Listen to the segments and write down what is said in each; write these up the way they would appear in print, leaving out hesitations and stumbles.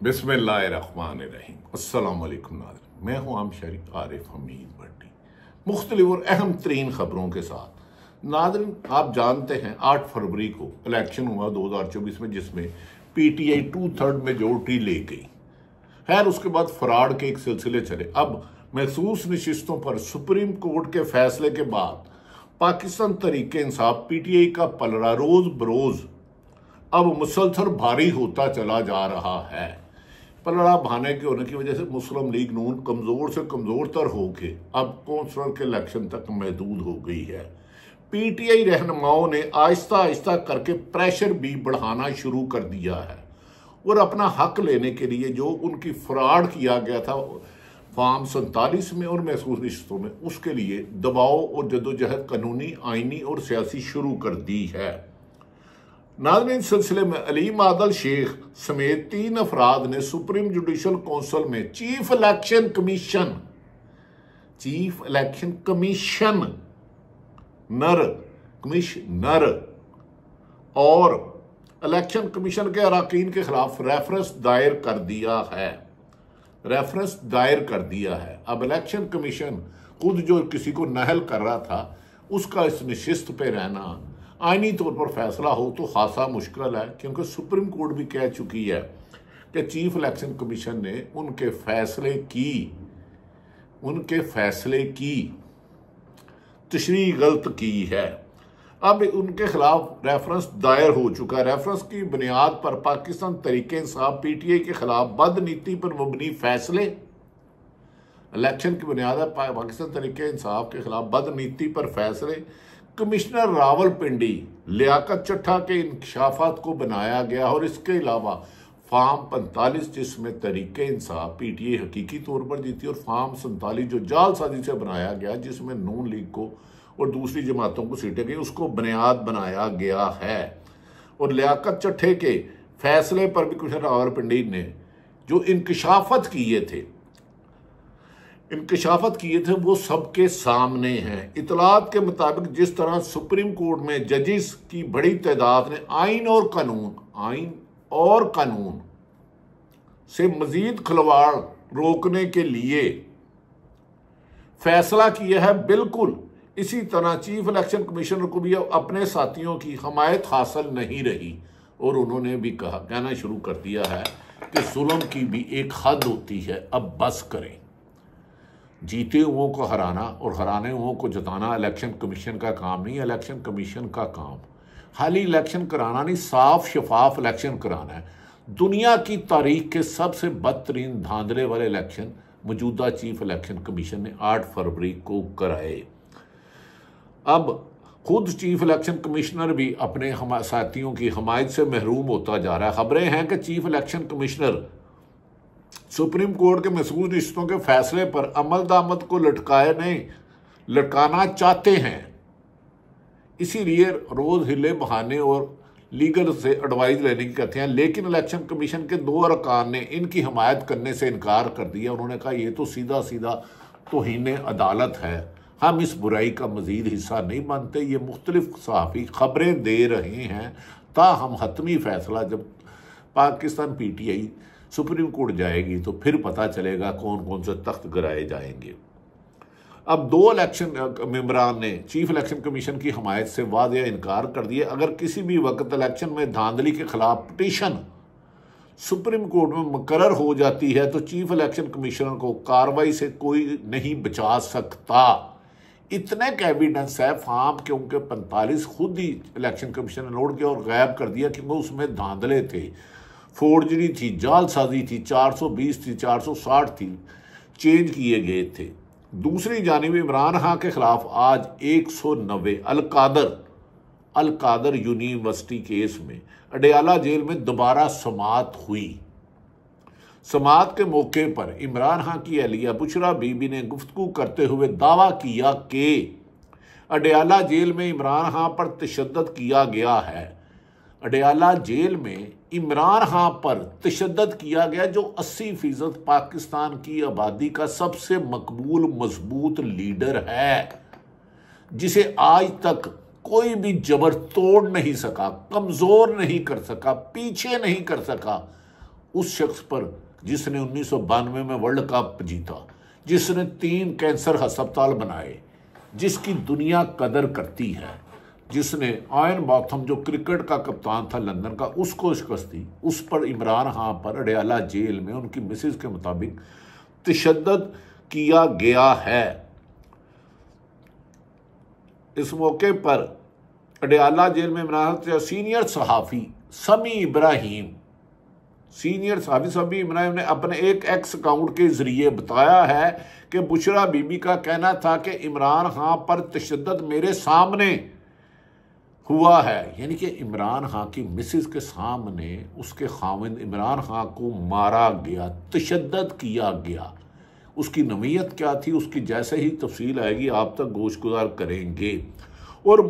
बिस्मिल्लाहिर्रहमानिर्रहीम। अस्सलाम वालेकुम नाज़रीन, मैं हूँ आम शरीफ आरिफ हमीद भट्टी, मुख्तलिफ और अहम तरीन खबरों के साथ। नाज़रीन, आप जानते हैं 8 फरवरी को इलेक्शन हुआ 2024 में, जिसमें PTI 2/3 मेजोरिटी ले गई। खैर, उसके बाद फराड के एक सिलसिले चले। अब महसूस नशिस्तों पर सुप्रीम कोर्ट के फैसले के बाद पाकिस्तान तहरीक इंसाफ PTI का पलड़ा रोज बरोज अब मुसलसल भारी होता चला जा रहा है। पलड़ा भाने के होने की वजह से मुस्लिम लीग नून कमजोर से कमजोर तर होके अब कौंसलर के इलेक्शन तक महदूद हो गई है। PTI रहनुमाओं ने आहिस्ता आहिस्ता करके प्रेशर भी बढ़ाना शुरू कर दिया है और अपना हक लेने के लिए जो उनकी फ्रॉड किया गया था फॉर्म 47 में और महसूस नशिस्तों में, उसके लिए दबाव और जदोजहद कानूनी, आईनी और सियासी शुरू कर दी है। नाज़रीन, सिलसिले में अलीम आदल शेख समेत 3 अफराद ने सुप्रीम जुडिशल काउंसिल में चीफ इलेक्शन कमिश्नर और इलेक्शन कमीशन के अरकान के खिलाफ रेफरेंस दायर कर दिया है। अब इलेक्शन कमीशन खुद जो किसी को नहल कर रहा था, उसका इस नशिस्त पे रहना आईनी तौर पर फैसला हो तो खासा मुश्किल है, क्योंकि सुप्रीम कोर्ट भी कह चुकी है कि चीफ इलेक्शन कमीशन ने उनके फैसले की तशरीह गलत की है। अब उनके खिलाफ रेफरेंस दायर हो चुका है। रेफरेंस की बुनियाद पर पाकिस्तान तहरीक इंसाफ PTI के खिलाफ बदनीति पर मबनी फैसले, इलेक्शन की बुनियाद है पाकिस्तान तहरीक इंसाफ के खिलाफ बदनीति पर फैसले, कमिश्नर रावलपिंडी लियाकत चट्टा के इंकशाफात को बनाया गया और इसके अलावा फॉर्म 45 जिसमें तहरीक इंसाफ PTI हकीकी तौर पर जीती और फॉर्म 47 जो जालसाजी से बनाया गया जिसमें नून लीग को और दूसरी जमातों को सीटें गई, उसको बुनियाद बनाया गया है। और लियाकत चट्टे के फैसले पर भी कमिश्नर रावलपिंडी ने जो इंकशाफात किए थे वो सबके सामने हैं। इतलात के मुताबिक जिस तरह सुप्रीम कोर्ट में जजेस की बड़ी तादाद ने आइन और कानून से मजीद खिलवाड़ रोकने के लिए फैसला किया है, बिल्कुल इसी तरह चीफ इलेक्शन कमिश्नर को भी अपने साथियों की हमायत हासिल नहीं रही और उन्होंने भी कहना शुरू कर दिया है कि जुल्म की भी एक हद होती है, अब बस करें। जीते हुओं को हराना और हराने हुओं को जताना इलेक्शन कमीशन का काम नहीं। इलेक्शन कमीशन का काम खाली इलेक्शन कराना नहीं, साफ शफाफ इलेक्शन कराना है। दुनिया की तारीख के सबसे बदतरीन धांधले वाले इलेक्शन मौजूदा चीफ इलेक्शन कमीशन ने 8 फरवरी को कराए। अब खुद चीफ इलेक्शन कमिश्नर भी अपने साथियों की हमायत से महरूम होता जा रहा है। खबरें हैं कि chief election commissioner supreme court के महसूस नशिस्तों के फैसले पर अमल दामद को लटकाना चाहते हैं, इसीलिए रोज हिले बहाने और लीगल से एडवाइस लेने की कहते हैं। लेकिन इलेक्शन कमीशन के 2 अरकान ने इनकी हमायत करने से इनकार कर दिया। उन्होंने कहा ये तो सीधा सीधा तौहीन अदालत है, हम इस बुराई का मजीद हिस्सा नहीं मानते। ये मुख्तलिफ सहाफ़ी खबरें दे रहे हैं, ताहम हतमी फैसला जब पाकिस्तान PTI सुप्रीम कोर्ट जाएगी तो फिर पता चलेगा कौन कौन से तख्त गिराए जाएंगे। अब 2 इलेक्शन मेंबरान ने चीफ इलेक्शन कमीशन की हमायत से वाज़ेह इनकार कर दिया। अगर किसी भी वक्त इलेक्शन में धांधली के खिलाफ पिटीशन सुप्रीम कोर्ट में मुकर्रर हो जाती है तो चीफ इलेक्शन कमिश्नर को कार्रवाई से कोई नहीं बचा सकता। इतने का एविडेंस है फॉर्म, क्योंकि 45 खुद ही इलेक्शन कमीशन ने नोट किया और गायब कर दिया क्योंकि उसमें धांधले थे, फोर्जरी थी, जालसाजी थी, 420 थी, 460 थी, चेंज किए गए थे। दूसरी जानिब इमरान खान के खिलाफ आज 190 अलकादर यूनिवर्सिटी केस में अडयाला जेल में दोबारा समाअत हुई। समाअत के मौके पर इमरान खान की अहलिया बुशरा बीबी ने गुफ्तगू करते हुए दावा किया कि अडयाला जेल में इमरान खान पर तशद्दुद किया गया है। अडयाला जेल में इमरान खान पर तशद्दुद किया गया, जो 80% पाकिस्तान की आबादी का सबसे मकबूल मजबूत लीडर है, जिसे आज तक कोई भी जबर तोड़ नहीं सका, कमजोर नहीं कर सका, पीछे नहीं कर सका। उस शख्स पर जिसने 1992 में वर्ल्ड कप जीता, जिसने 3 कैंसर अस्पताल बनाए, जिसकी दुनिया कदर करती है, जिसने आयन बॉथम जो क्रिकेट का कप्तान था लंदन का, उसको शिकस्त दी, उस पर इमरान खान पर अडयाला जेल में उनकी मिसेज के मुताबिक तशद्दुद किया गया है। इस मौके पर अडयाला जेल में इमरान खान सीनियर सहाफ़ी समी इब्राहिम ने अपने एक एक्स अकाउंट के जरिए बताया है कि बुशरा बीबी का कहना था कि इमरान खान पर तशद्दुद मेरे सामने हुआ है, यानी कि इमरान खान की मिसेस के सामने उसके खाविंद इमरान खान को मारा गया, तशद्दुद किया गया। उसकी नवीयत क्या थी, उसकी जैसे ही तफसील आएगी आप तक गोशगुजार करेंगे। और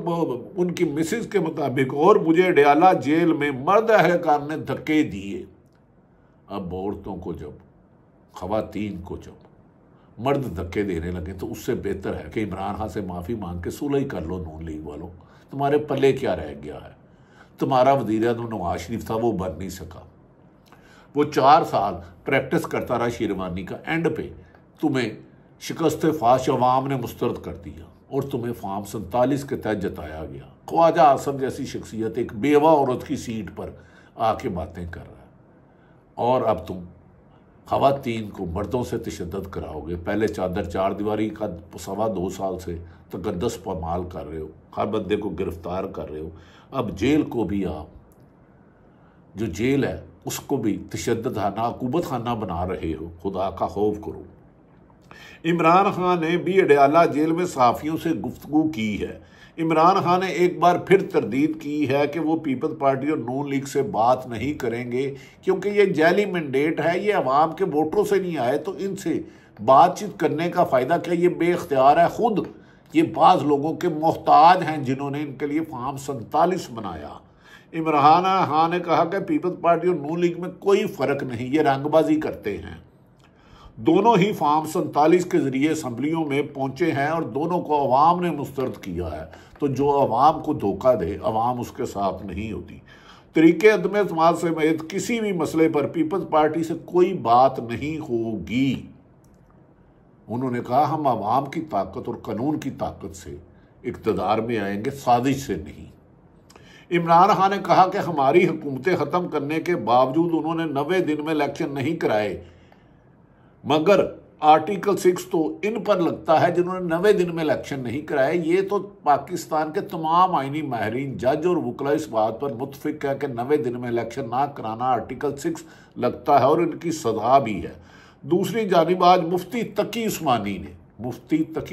उनकी मिसेस के मुताबिक और मुझे अडयाला जेल में मर्द अहलकार ने धक्के दिए। अब औरतों को जब, खवातीन को जब मर्द धक्के देने लगे तो उससे बेहतर है कि इमरान खान से माफ़ी मांग के सुलह ही कर लो। नून लीग वालों, तुम्हारे पल्ले क्या रह गया है? तुम्हारा वज़ीर-ए-आज़म नवाज शरीफ था, वो बन नहीं सका। वो 4 साल प्रैक्टिस करता रहा शेरवानी का, एंड पे तुम्हें शिकस्त फाश अवाम ने मुस्तरद कर दिया और तुम्हें फार्म 47 के तहत जताया गया। ख्वाजा आसम जैसी शख्सियत एक बेवा औरत की सीट पर आके बातें कर रहा है, और अब तुम खवातीन को मर्दों से तशद्दुद कराओगे। पहले चादर 4 दीवारी का 2.25 साल से तकद्दस पामाल कर रहे हो, हर बंदे को गिरफ्तार कर रहे हो। अब जेल को भी आप, जो जेल है उसको भी तशद्दुद खाना, अकूबत खाना बना रहे हो। खुदा का खौफ करो। इमरान खान ने भी अडयाला जेल में सहाफ़ियों से गुफ्तगू की है। इमरान खान ने एक बार फिर तरदीद की है कि वो पीपल्स पार्टी और नून लीग से बात नहीं करेंगे, क्योंकि ये जैली मैंडेट है, ये अवाम के वोटरों से नहीं आए, तो इनसे बातचीत करने का फ़ायदा क्या? ये बेख्तियार है, खुद ये बाज़ लोगों के मोहताज हैं जिन्होंने इनके लिए फार्म 47 बनाया। इमरान खान ने कहा कि पीपल्स पार्टी और नून लीग में कोई फ़र्क नहीं, ये रंगबाजी करते हैं। दोनों ही फार्म 47 के जरिए असम्बलियों में पहुंचे हैं और दोनों को अवाम ने मुस्तरद किया है। तो जो अवाम को धोखा दे, अवाम उसके साथ नहीं होती। तरीके अदम एतमाद समेत किसी भी मसले पर पीपल्स पार्टी से कोई बात नहीं होगी। उन्होंने कहा हम अवाम की ताकत और कानून की ताकत से इक़्तिदार में आएंगे, साजिश से नहीं। इमरान खान ने कहा कि हमारी हुकूमतें ख़त्म करने के बावजूद उन्होंने 90 दिन में इलेक्शन नहीं कराए, मगर आर्टिकल 6 तो इन पर लगता है जिन्होंने 90 दिन में इलेक्शन नहीं कराए। ये तो पाकिस्तान के तमाम आईनी माहिरीन, जज और वकला इस बात पर मुत्फिक है कि 90 दिन में इलेक्शन ना कराना आर्टिकल 6 लगता है और इनकी सजा भी है। दूसरी जानिब आज मुफ्ती तकी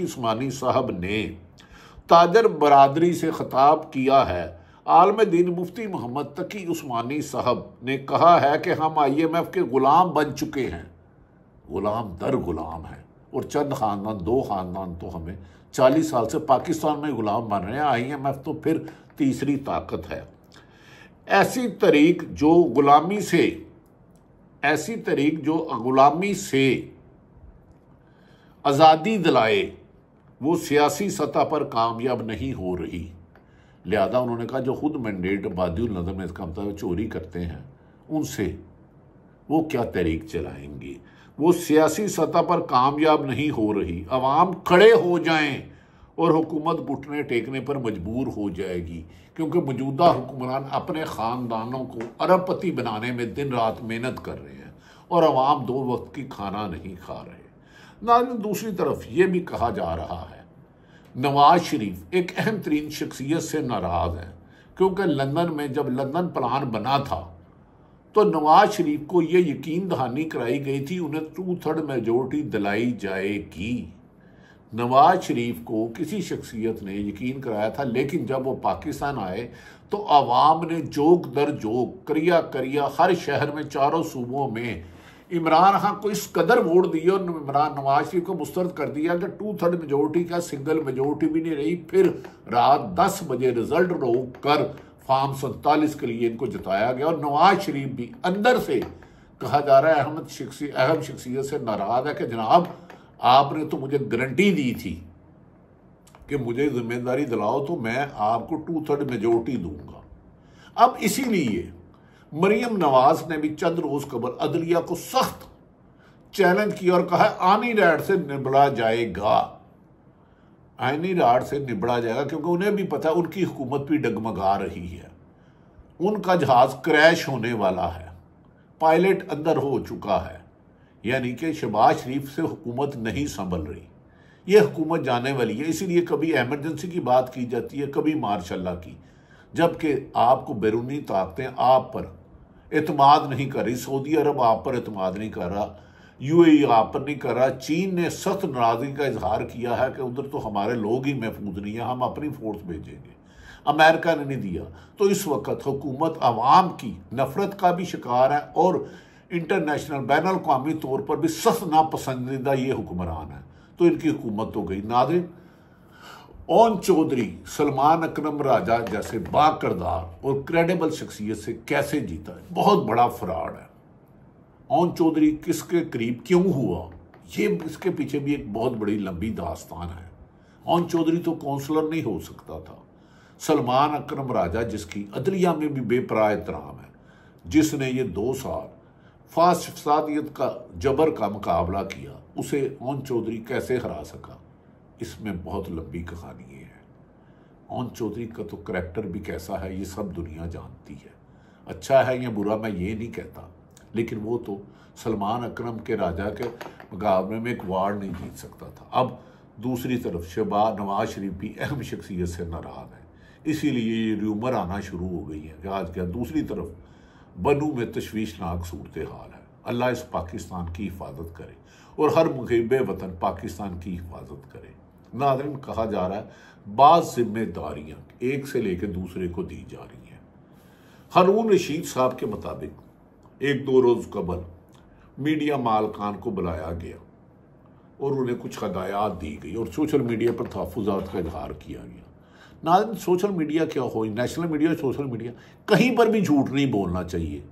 उस्मानी साहब ने ताजर बरादरी से खिताब किया है। आलम दीन मुफ्ती मोहम्मद तकी उस्मानी साहब ने कहा है कि हम IMF के गुलाम बन चुके हैं, गुलाम दर गुलाम है, और चंद ख़ानदान, 2 ख़ानदान तो हमें 40 साल से पाकिस्तान में गुलाम बन रहे हैं। IMF तो फिर तीसरी ताकत है। ऐसी तरीक जो गुलामी से आज़ादी दिलाए, वो सियासी सतह पर कामयाब नहीं हो रही। लिहाजा उन्होंने कहा जो खुद मैंडेट बादिउल नज़र में इसका मतलब चोरी करते हैं, उनसे वो क्या तहरीक चलाएंगे? वो सियासी सतह पर कामयाब नहीं हो रही। अवाम खड़े हो जाएं और हुकूमत घुटने टेकने पर मजबूर हो जाएगी, क्योंकि मौजूदा हुक्मरान अपने ख़ानदानों को अरबपति बनाने में दिन रात मेहनत कर रहे हैं और अवाम 2 वक्त की खाना नहीं खा रहे। नाज़रीन, दूसरी तरफ ये भी कहा जा रहा है नवाज शरीफ एक अहम तरीन शख्सियत से नाराज़ है, क्योंकि लंदन में जब लंदन प्लान बना था तो नवाज शरीफ को ये यकीन दहानी कराई गई थी उन्हें 2/3 मेजोरिटी दिलाई जाएगी। नवाज शरीफ को किसी शख्सियत ने यकीन कराया था, लेकिन जब वो पाकिस्तान आए तो आवाम ने जोक दर जोक, करिया हर शहर में, चारों सूबों में इमरान खान को इस कदर वोट दिए और नवाज शरीफ को मुस्तरद कर दिया कि 2/3 मेजोरिटी का सिंगल मेजोरिटी भी नहीं रही। फिर रात 10 बजे रिजल्ट रोक कर फार्म 47 के लिए इनको जिताया गया और नवाज शरीफ भी अंदर से कहा जा रहा है अहम शख्सियत से नाराज है कि जनाब आपने तो मुझे गारंटी दी थी कि मुझे जिम्मेदारी दिलाओ तो मैं आपको 2/3 मेजोरिटी दूंगा। अब इसीलिए मरियम नवाज ने भी चंद रोज कबल अदलिया को सख्त चैलेंज किया और कहा आनी राड से निबड़ा जाएगा, आईनी राड से निबड़ा जाएगा, क्योंकि उन्हें भी पता है उनकी हुकूमत भी डगमगा रही है, उनका जहाज क्रैश होने वाला है, पायलट अंदर हो चुका है, यानी कि शहबाज शरीफ से हुकूमत नहीं संभल रही, ये हुकूमत जाने वाली है। इसीलिए कभी एमरजेंसी की बात की जाती है, कभी मार्शल्ला की, जबकि आपको बैरूनी ताकतें आप पर एतमाद नहीं कर रही। सऊदी अरब आप पर एतमाद नहीं कर रहा, यूएई आप पर नहीं कर रहा। चीन ने सख्त नाराजगी का इजहार किया है कि उधर तो हमारे लोग ही महफूज नहीं है, हम अपनी फोर्स भेजेंगे। अमेरिका ने नहीं दिया। तो इस वक्त हुकूमत अवाम की नफरत का भी शिकार है और इंटरनेशनल बैनुल अक़वामी तौर पर भी सख्त नापसंदीदा ये हुक्मरान है। तो इनकी हुकूमत हो गई। नाज़रीन, ओन चौधरी सलमान अकरम राजा जैसे बाकिरदार और क्रेडिबल शख्सियत से कैसे जीता है, बहुत बड़ा फ्रॉड है। ओन चौधरी किसके करीब क्यों हुआ, ये इसके पीछे भी एक बहुत बड़ी लंबी दास्तान है। ओन चौधरी तो काउंसलर नहीं हो सकता था। सलमान अकरम राजा, जिसकी अदलिया में भी बेपराह एहतराम है, जिसने ये 2 साल फसादियत का जबर का मुकाबला किया, उसे ओन चौधरी कैसे हरा सका, इसमें बहुत लंबी कहानी है। ओन चौधरी का तो करैक्टर भी कैसा है ये सब दुनिया जानती है। अच्छा है या बुरा मैं ये नहीं कहता, लेकिन वो तो सलमान अकरम के राजा के मुकाबले में एक वार्ड नहीं जीत सकता था। अब दूसरी तरफ शहबाज नवाज शरीफ भी अहम शख्सियत से नाराज है, इसीलिए ये र्यूमर आना शुरू हो गई है कि आज क्या दूसरी तरफ बनू में तशवीशनाक सूरत हाल है। अल्लाह इस पाकिस्तान की हिफाजत करे और हर मुहिब्बे वतन पाकिस्तान की हिफाजत करे। नाज़रीन, कहा जा रहा है बाज़ जिम्मेदारियां एक से लेकर दूसरे को दी जा रही हैं। हारून रशीद साहब के मुताबिक 1-2 रोज़ कबल मीडिया मालकान को बुलाया गया और उन्हें कुछ हदायत दी गई और सोशल मीडिया पर तहफ़्फ़ुज़ात का इजहार किया गया। नाज़रीन, सोशल मीडिया क्या हो, नेशनल मीडिया, सोशल मीडिया, कहीं पर भी झूठ नहीं बोलना चाहिए,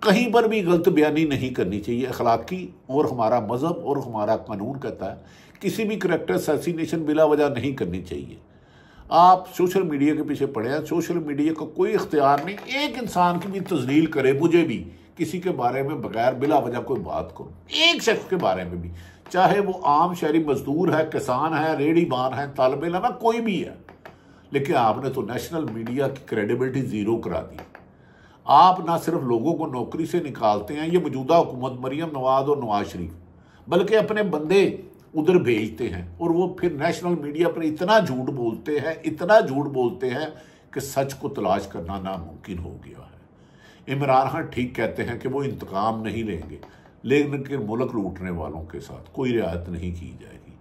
कहीं पर भी गलत बयानी नहीं करनी चाहिए। अखलाकी और हमारा मज़हब और हमारा कानून कहता है किसी भी करैक्टर असैसिनेशन बिला वजह नहीं करनी चाहिए। आप सोशल मीडिया के पीछे पड़े हैं, सोशल मीडिया का कोई इख्तियार नहीं एक इंसान की भी तजलील करे, मुझे भी किसी के बारे में बगैर बिला वजह कोई बात करूं, एक शख्स के बारे में भी, चाहे वो आम शहरी मजदूर है, किसान है, रेहड़ीबान है, तालिब इल्म है, कोई भी है। लेकिन आपने तो नेशनल मीडिया की क्रेडिबिलिटी ज़ीरो करा दी। आप ना सिर्फ लोगों को नौकरी से निकालते हैं, ये मौजूदा हुकूमत मरियम नवाज और नवाज शरीफ, बल्कि अपने बंदे उधर भेजते हैं और वो फिर नेशनल मीडिया पर इतना झूठ बोलते हैं, इतना झूठ बोलते हैं कि सच को तलाश करना नामुमकिन हो गया है। इमरान खान ठीक कहते हैं कि वो इंतकाम नहीं लेंगे, लेकिन मुल्क लूटने वालों के साथ कोई रियायत नहीं की जाएगी।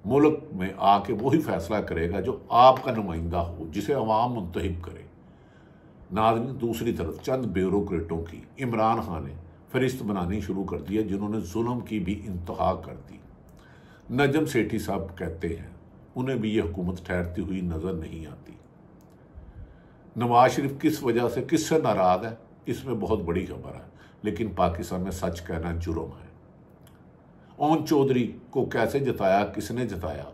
मुल्क में आके वही फैसला करेगा जो आपका नुमाइंदा हो, जिसे अवाम मुंतहिब करे। नाज़रीन, दूसरी तरफ चंद ब्यूरोक्रेटों की इमरान खान ने फरिश्त बनानी शुरू कर दी है, जिन्होंने जुल्म की भी इंतहा कर दी। नजम सेठी साहब कहते हैं उन्हें भी यह हुकूमत ठहरती हुई नजर नहीं आती। नवाज शरीफ किस वजह से किससे नाराज है, इसमें बहुत बड़ी खबर है, लेकिन पाकिस्तान में सच कहना जुर्म है। ओन चौधरी को कैसे जिताया, किसने जिताया?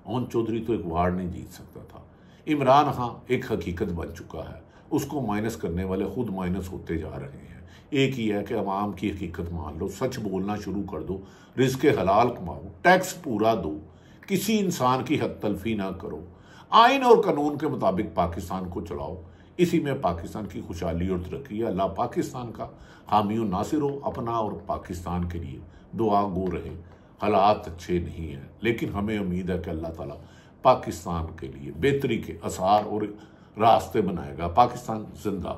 ओन चौधरी तो एक वार्ड नहीं जीत सकता था। इमरान खान एक हकीकत बन चुका है, उसको माइनस करने वाले खुद माइनस होते जा रहे हैं। एक ही है कि अवाम की हकीकत मान लो, सच बोलना शुरू कर दो, रिज़्क़ हलाल कमाओ, टैक्स पूरा दो, किसी इंसान की हक तलफी ना करो, आइन और कानून के मुताबिक पाकिस्तान को चलाओ। इसी में पाकिस्तान की खुशहाली और तरक्की है। अल्लाह पाकिस्तान का हामी और नासिर हो। अपना और पाकिस्तान के लिए दुआ गो रहे। हालात अच्छे नहीं हैं, लेकिन हमें उम्मीद है कि अल्लाह ताला पाकिस्तान के लिए बेहतरी के आसार और रास्ते बनाएगा। पाकिस्तान जिंदा।